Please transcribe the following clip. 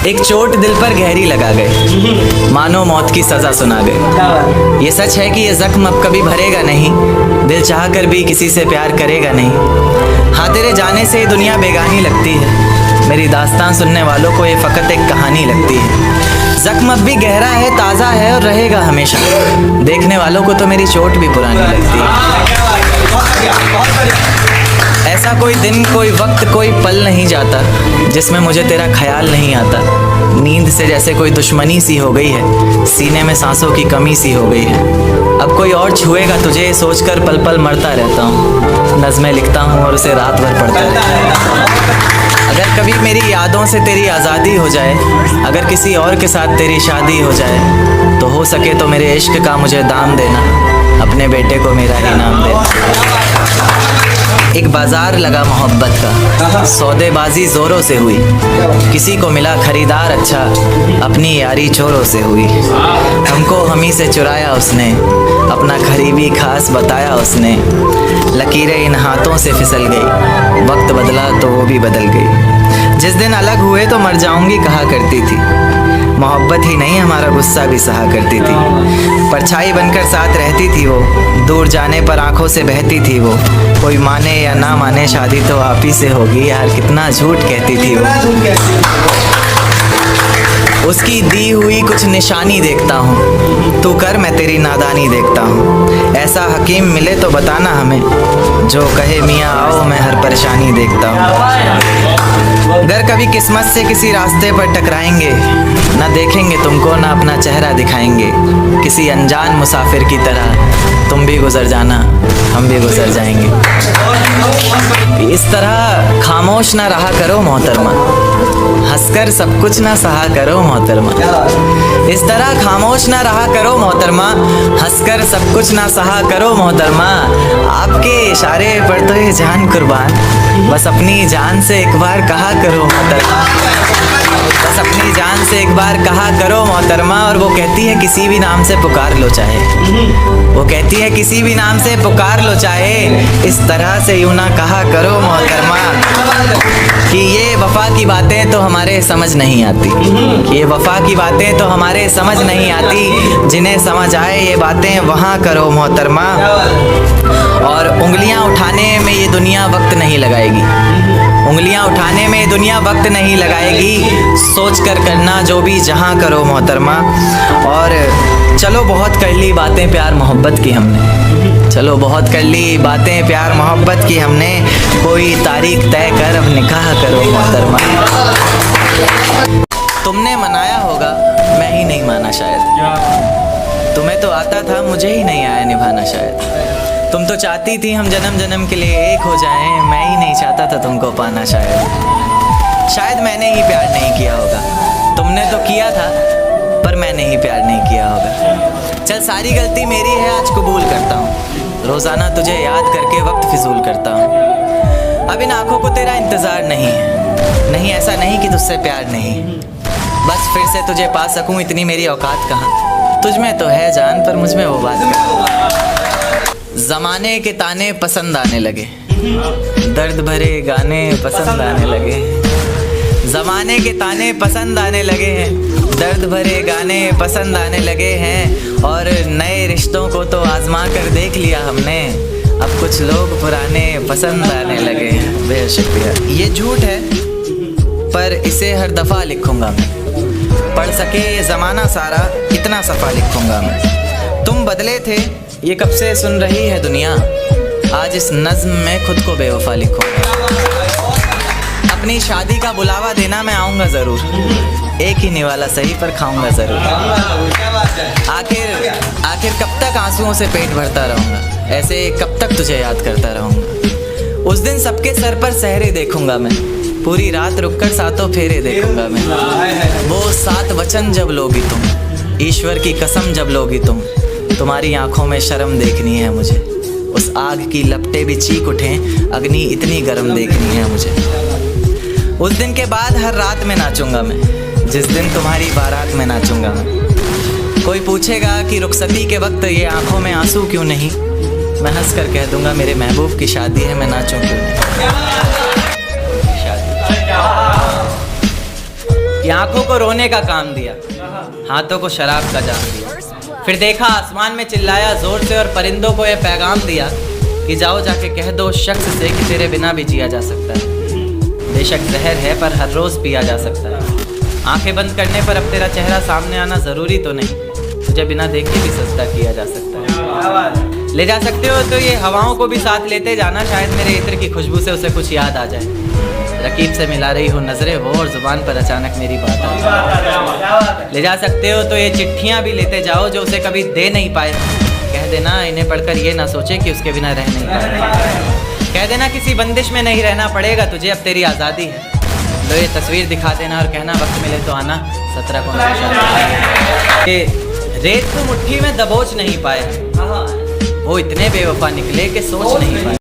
एक चोट दिल पर गहरी लगा गए, मानो मौत की सजा सुना गए। ये सच है कि ये जख्म अब कभी भरेगा नहीं, दिल चाह कर भी किसी से प्यार करेगा नहीं। हाँ, तेरे जाने से ये दुनिया बेगानी लगती है, मेरी दास्तान सुनने वालों को ये फ़कत एक कहानी लगती है। जख्म अब भी गहरा है, ताज़ा है और रहेगा हमेशा, देखने वालों को तो मेरी चोट भी पुरानी लगती है। ऐसा कोई दिन, कोई वक्त, कोई पल नहीं जाता जिसमें मुझे तेरा ख्याल नहीं आता। नींद से जैसे कोई दुश्मनी सी हो गई है, सीने में सांसों की कमी सी हो गई है। अब कोई और छुएगा तुझे सोचकर पल पल मरता रहता हूँ, नज़में लिखता हूँ और उसे रात भर पढ़ता रहता हूँ। अगर कभी मेरी यादों से तेरी आज़ादी हो जाए, अगर किसी और के साथ तेरी शादी हो जाए, तो हो सके तो मेरे इश्क का मुझे दाम देना, अपने बेटे को मेरा ही नाम देना। एक बाजार लगा मोहब्बत का, सौदेबाजी ज़ोरों से हुई, किसी को मिला खरीदार अच्छा, अपनी यारी चोरों से हुई। हमको हमी से चुराया उसने, अपना करीबी खास बताया उसने। लकीरें इन हाथों से फिसल गई, वक्त बदला तो वो भी बदल गई। जिस दिन अलग हुए तो मर जाऊंगी कहा करती थी, मोहब्बत ही नहीं हमारा गुस्सा भी सहा करती थी। परछाई बनकर साथ रहती थी वो, दूर जाने पर आंखों से बहती थी वो। कोई माने या ना माने शादी तो आप ही से होगी, यार कितना झूठ कहती थी वो। उसकी दी हुई कुछ निशानी देखता हूँ, तू कर मैं तेरी नादानी देखता हूँ। ऐसा हकीम मिले तो बताना हमें, जो कहे मियाँ आओ मैं हर परेशानी देखता हूँ। अगर कभी किस्मत से किसी रास्ते पर टकराएंगे, ना देखेंगे तुमको ना अपना चेहरा दिखाएंगे। किसी अनजान मुसाफिर की तरह तुम भी गुजर जाना, हम भी गुजर जाएंगे। इस तरह खामोश ना रहा करो मोहतरमा, हंसकर सब कुछ ना सहा करो मोहतरमा। इस तरह खामोश ना रहा करो मोहतरमा, हंसकर सब कुछ ना सहा करो मोहतरमा। आपके इशारे पर तो ये जान कुर्बान, बस अपनी जान से एक बार कहा करो मोहतरमा, बस अपनी जान से एक बार कहा करो मोहतरमा। और वो कहती है किसी भी नाम से पुकार लो चाहे, वो कहती है किसी भी नाम से पुकार लो चाहे, इस तरह से यूं ना कहा करो मोहतरमा कि ये वफा की बातें तो हमारे समझ नहीं आती, कि ये वफा की बातें तो हमारे समझ नहीं आती। जिन्हें समझ आए ये बातें वहाँ करो मोहतरमा। और उंगलियाँ उठाने में ये दुनिया वक्त नहीं लगाएगी, उंगलियाँ उठाने में दुनिया वक्त नहीं लगाएगी। सोच कर करना जो भी जहाँ करो मोहतरमा। और चलो बहुत कर ली बातें प्यार मोहब्बत की हमने, चलो बहुत कर ली बातें प्यार मोहब्बत की हमने। कोई तारीख तय कर अब निकाह करो मोहतरमा। तुमने मनाया होगा मैं ही नहीं माना शायद, तुम्हें तो आता था मुझे ही नहीं आया निभाना शायद। तुम तो चाहती थी हम जन्म जन्म के लिए एक हो जाएं, मैं ही नहीं चाहता था तुमको पाना शायद मैंने ही प्यार नहीं किया होगा, तुमने तो किया था पर मैंने ही प्यार नहीं किया होगा। चल सारी गलती मेरी है आज कबूल करता हूँ, रोज़ाना तुझे याद करके वक्त फिजूल करता हूँ। अब इन आँखों को तेरा इंतज़ार नहीं है, नहीं ऐसा नहीं कि तुझसे प्यार नहीं, बस फिर से तुझे पा सकूँ इतनी मेरी औकात कहाँ। तुझ में तो है जान पर मुझ में वो बात कहाँ। ज़माने के ताने पसंद आने लगे, दर्द भरे गाने पसंद आने लगे। ज़माने के ताने पसंद आने लगे हैं, दर्द भरे गाने पसंद आने लगे हैं। और नए रिश्तों को तो आजमा कर देख लिया हमने, अब कुछ लोग पुराने पसंद आने लगे हैं। बेहद शुक्रिया। ये झूठ है पर इसे हर दफ़ा लिखूँगा मैं, पढ़ सके ज़माना सारा इतना सफ़ा लिखूँगा मैं। तुम बदले थे ये कब से सुन रही है दुनिया, आज इस नज़्म में खुद को बेवफा लिखूँगा। अपनी शादी का बुलावा देना मैं आऊँगा ज़रूर, एक ही निवाला सही पर खाऊँगा ज़रूर। आखिर कब तक आंसुओं से पेट भरता रहूँगा, ऐसे कब तक तुझे याद करता रहूँगा। उस दिन सबके सर पर सहरे देखूँगा मैं, पूरी रात रुककर सातों फेरे देखूँगा मैं। वो 7 वचन जब लोगी तुम, ईश्वर की कसम जब लोगी तुम, तुम्हारी आंखों में शर्म देखनी है मुझे। उस आग की लपटें भी चीख उठें, अग्नि इतनी गर्म देखनी है मुझे। उस दिन के बाद हर रात में नाचूंगा मैं, जिस दिन तुम्हारी बारात में नाचूंगा मैं। कोई पूछेगा कि रुखसती के वक्त ये आंखों में आंसू क्यों नहीं, मैं हंस कर कह दूंगा मेरे महबूब की शादी है, मैं नाचूं क्यों नहीं। कि आंखों को रोने का काम दिया, हाथों को शराब का जाम दिया। फिर देखा आसमान में चिल्लाया जोर से और परिंदों को यह पैगाम दिया कि जाओ जाके कह दो उस शख्स से कि तेरे बिना भी जिया जा सकता है। बेशक जहर है पर हर रोज़ पिया जा सकता है। आंखें बंद करने पर अब तेरा चेहरा सामने आना ज़रूरी तो नहीं, तुझे बिना देखे भी सजदा किया जा सकता है। ले जा सकते हो तो ये हवाओं को भी साथ लेते जाना, शायद मेरे इत्र की खुशबू से उसे कुछ याद आ जाए। रकीब से मिला रही हो नजरें वो और जुबान पर अचानक मेरी बात आ जाए। ले जा सकते हो तो ये चिट्ठियाँ भी लेते जाओ जो उसे कभी दे नहीं पाए। कह देना इन्हें पढ़कर ये ना सोचे कि उसके बिना रह नहीं पाए। कह देना किसी बंदिश में नहीं रहना पड़ेगा तुझे, अब तेरी आज़ादी है। लो ये तस्वीर दिखा देना और कहना वक्त मिले तो आना 17 को रेत को मुट्ठी में दबोच नहीं पाए, वो इतने बेवफा निकले कि सोच नहीं पाए।